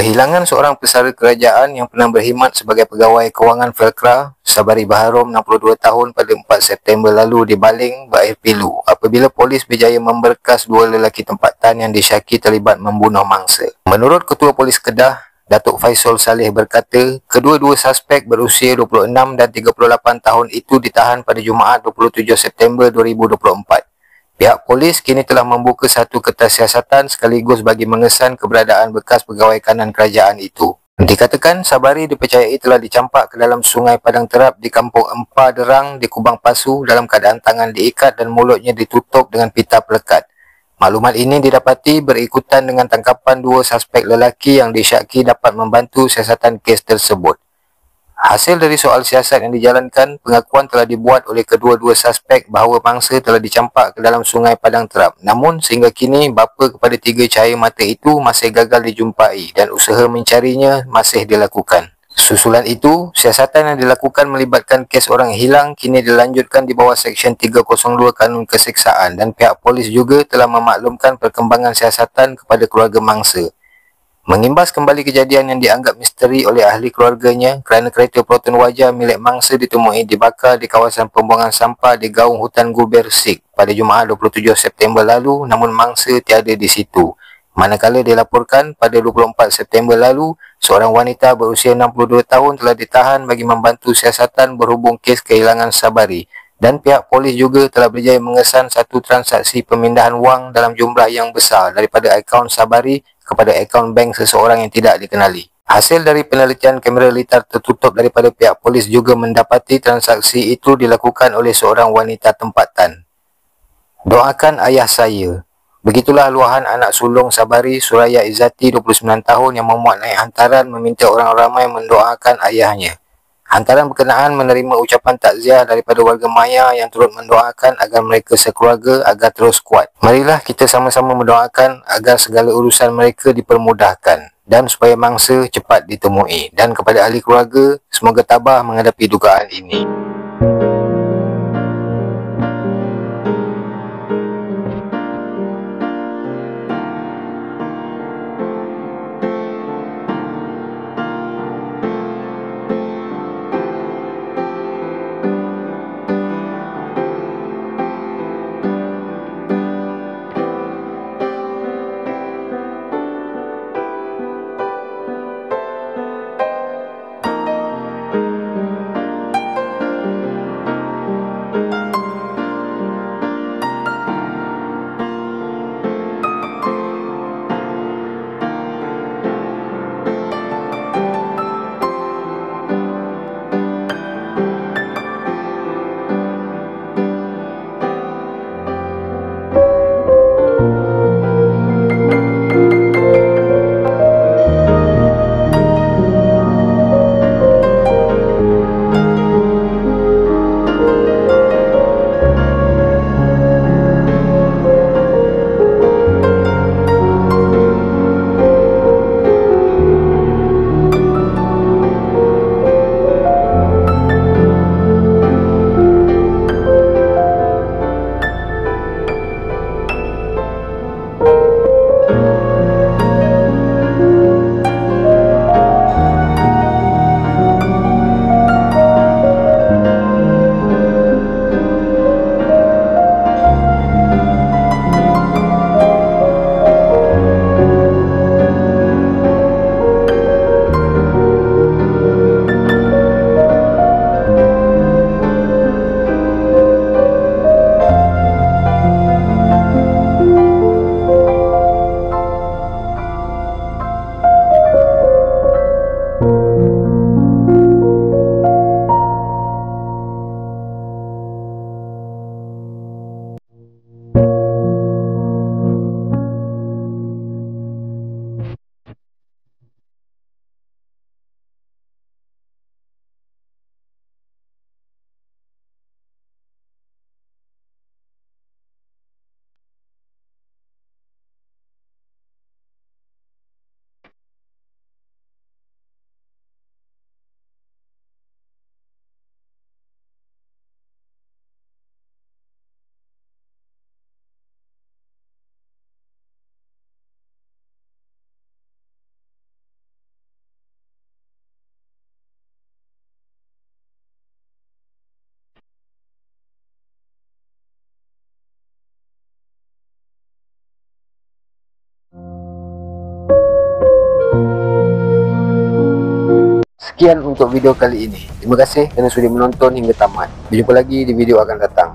Kehilangan seorang pesara kerajaan yang pernah berkhidmat sebagai pegawai kewangan Velcra, Sabari Baharom, 62 tahun pada 4 September lalu di Baling berakhir pilu apabila polis berjaya memberkas dua lelaki tempatan yang disyaki terlibat membunuh mangsa. Menurut Ketua Polis Kedah, Datuk Faisal Saleh berkata, kedua-dua suspek berusia 26 dan 38 tahun itu ditahan pada Jumaat 27 September 2024. Pihak polis kini telah membuka satu kertas siasatan sekaligus bagi mengesan keberadaan bekas pegawai kanan kerajaan itu. Dikatakan Sabari dipercayai telah dicampak ke dalam Sungai Padang Terap di Kampung Empa Derang di Kubang Pasu dalam keadaan tangan diikat dan mulutnya ditutup dengan pita pelekat. Maklumat ini didapati berikutan dengan tangkapan dua suspek lelaki yang disyaki dapat membantu siasatan kes tersebut. Hasil dari soal siasat yang dijalankan, pengakuan telah dibuat oleh kedua-dua suspek bahawa mangsa telah dicampak ke dalam Sungai Padang Terap. Namun, sehingga kini, bapa kepada tiga cahaya mata itu masih gagal dijumpai dan usaha mencarinya masih dilakukan. Susulan itu, siasatan yang dilakukan melibatkan kes orang hilang kini dilanjutkan di bawah Seksyen 302 Kanun Keseksaan dan pihak polis juga telah memaklumkan perkembangan siasatan kepada keluarga mangsa. Mengimbas kembali kejadian yang dianggap misteri oleh ahli keluarganya kerana kereta proton wajah milik mangsa ditemui dibakar di kawasan pembuangan sampah di Gaung Hutan Guber Sik pada Jumaat 27 September lalu, namun mangsa tiada di situ. Manakala dilaporkan pada 24 September lalu, seorang wanita berusia 62 tahun telah ditahan bagi membantu siasatan berhubung kes kehilangan Sabari dan pihak polis juga telah berjaya mengesan satu transaksi pemindahan wang dalam jumlah yang besar daripada akaun Sabari kepada akaun bank seseorang yang tidak dikenali. Hasil dari penelitian kamera litar tertutup daripada pihak polis juga mendapati transaksi itu dilakukan oleh seorang wanita tempatan. Doakan ayah saya. Begitulah luahan anak sulung Sabari, Suraya Izzati, 29 tahun yang memuat naik hantaran meminta orang ramai mendoakan ayahnya. Hantaran berkenaan menerima ucapan takziah daripada warga maya yang turut mendoakan agar mereka sekeluarga agar terus kuat. Marilah kita sama-sama mendoakan agar segala urusan mereka dipermudahkan dan supaya mangsa cepat ditemui. Dan kepada ahli keluarga, semoga tabah menghadapi dugaan ini. Sekian untuk video kali ini. Terima kasih kerana sudi menonton hingga tamat. Berjumpa lagi di video akan datang.